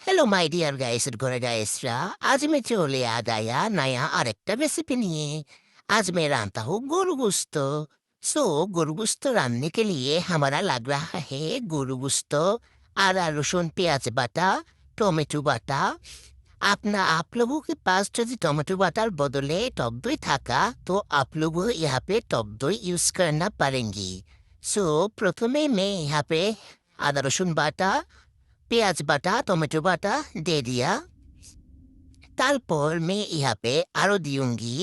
Hello my dear guys और गोरे गाइसरा। आज मैं चले आ गया नया आरेक्टा रेसिपी निये। आज मैं रांधता हूँ गोरु गुस्तो। गोरु गुस्तो रांधने के लिए हमारा लग रहा है गोरु गुस्तो, आदा रसुन प्याज बाटा, टोमेटो बाटा। आप लोगों के पास यदि टोमेटो बाटार बदले टक दई थाका तो आप लोग यहाँ पे टक दई यूज करना पारेंगी। प्रथमे मैं यहाँ पे आदा रसुन बाटा, পেঁয়াজ বাটা, টমেটো বাটা দিয়ে দিয়া। তারপর मैं यहाँ पे আরো দিউঙ্গি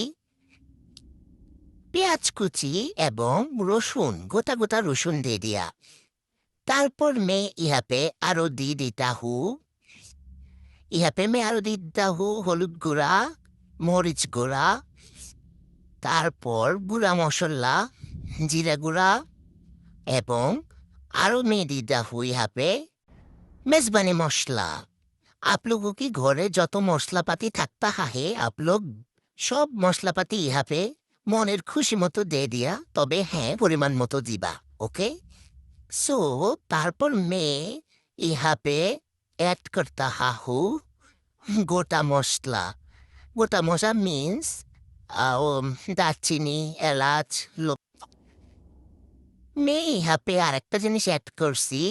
পেঁয়াজ কুচি এবং রসুন, গোটা গোটা রসুন দিয়ে দিয়া। তারপর मैं यहाँ पे আরো দিয়ে দিতা हूँ আরো দিয়ে দিতা हूँ হলুদ গুঁড়া, মরিচ গুঁড়া, তারপর গুঁড়া মশলা, জিরা গুঁড়া এবং আরো मैं দিতা हूँ यहाँ पे मेजबानी मसला। आप लोगों की घरे যত মশলাপাতি থাকতা হাহে आप लोग সব মশলাপাতি ইহাপে মনের খুশি মতো দিয়ে দিয়া, তবে হ্যাঁ পরিমাণ মতো দিবা। ওকে, সো তারপর मैं ইহাপে ऐड करता हाहू গোটা মশলা। গোটা মশলা মিন্স দারচিনি, এলাচ, मैं ইহাপে আরেকটা জিনিস অ্যাড করছি।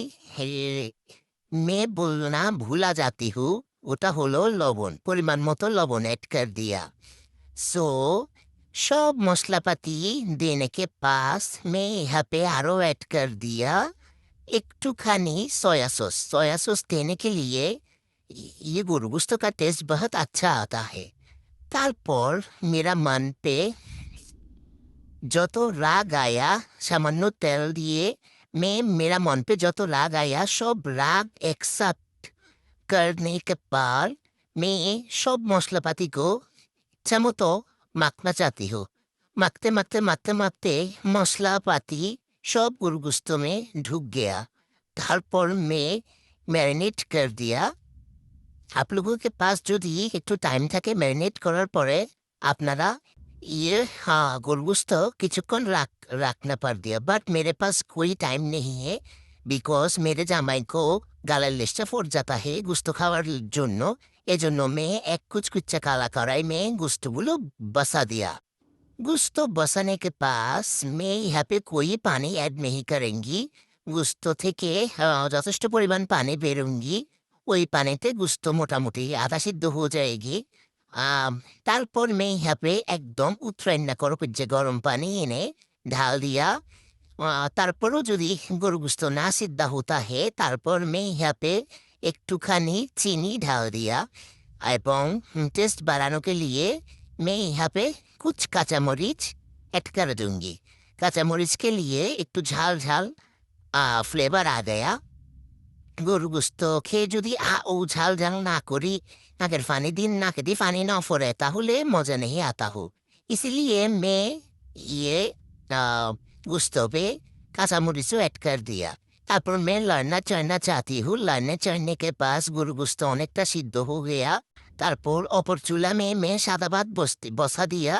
मैं बोलना भूला जाती हूँ, ওটা হলো লবণ। পরিমাণ মতো লবণ ऐड कर दिया। सो सब मसलापाती देने के पास मैं यहाँ पे आरो ऐड कर दिया एकटूखानी सोया सॉस। सोया सॉस देने के लिए ये गुरगुस्तो का टेस्ट बहुत अच्छा आता है। तारपर मेरा मन पे যত রাগ आया सामान्य तेल दिए मैं मेरा मन पे যত राग आया सब राग एक साथ करने के बाद मैं सब मसलापाती को चमतो माखना चाहती हूँ। माखते माखते माखते माखते मसलापाती सब गुरगुस्तो में ढुक गया। तारपर मैं मैरिनेट कर दिया। आप लोगों के पास जो दी एक तो टाइम था कि मैरिनेट करार परे आपनारा ये हाँ गुरगुस्तो किचुकन रखना पड़ दिया। बट मेरे पास कोई टाइम नहीं है बिकॉज मेरे जामाई को गालार लिस्टा फट जाता है गुस्तो खावार जोन्नो। एजोन्नो मैं एक कुछ काला कढ़ाई में गुस्तोगुलो बसा दिया। गुस्तो बसाने के पास मैं यहाँ पे कोई पानी ऐड नहीं करेंगी। गुस्तो থেকে যথেষ্ট পরিমাণ পানি বেরোঙ্গি। ওই পানিতে গুস্তো মোটামুটি আধা সিদ্ধ হয়ে যায়গি। তারপর मैं यहाँ पे একদম উতরান্না করো যে গরম পানি এনে ঢাল দিয়া। তারপরও যদি গরু গুস্তো না সিদ্ধ হতা है তারপর मैं यहाँ पे একটুখানি চিনি ঢাল दिया এবং টেস্ট बढ़ाने के लिए मैं यहाँ पे कुछ काचा मरीच ऐड कर दूंगी। काचा मरीच के लिए একটু ঝাল ঝাল फ्लेवर आ गया। গরু গোস্ত খেয়ে যদি ও ঝাল ঝাল না করি নাকের পানি দিন নাকে দিয়ে পানি না ফোরে তাহলে মজা नहीं आता हो। इसलिए मैं ये गुस्तों पे काचा मरीचो ऐड कर दिया। তারপর मैं लड़ना चढ़ना चाहती हूँ। लड़ने चढ़ने के पास গরু গোস্ত অনেকটা সিদ্ধ हो गया। তারপর অপর চুলা मैं সাদা ভাত বসা দিয়া।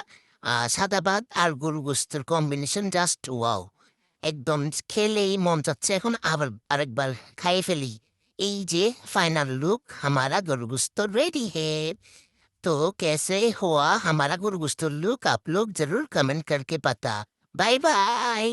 সাদা ভাত আর গরু গোস্তের কম্বিনেশন জাস্ট ওয়াও। একদম খেলেই মন চাচ্ছে এখন আবার আরেকবার খাইয়ে ফেলি। এই যে फाइनल लुक हमारा गुरगुस्तो रेडी है। तो कैसे हुआ हमारा गुरगुस्तो लुक आप लोग जरूर कमेंट करके बता। Bye bye.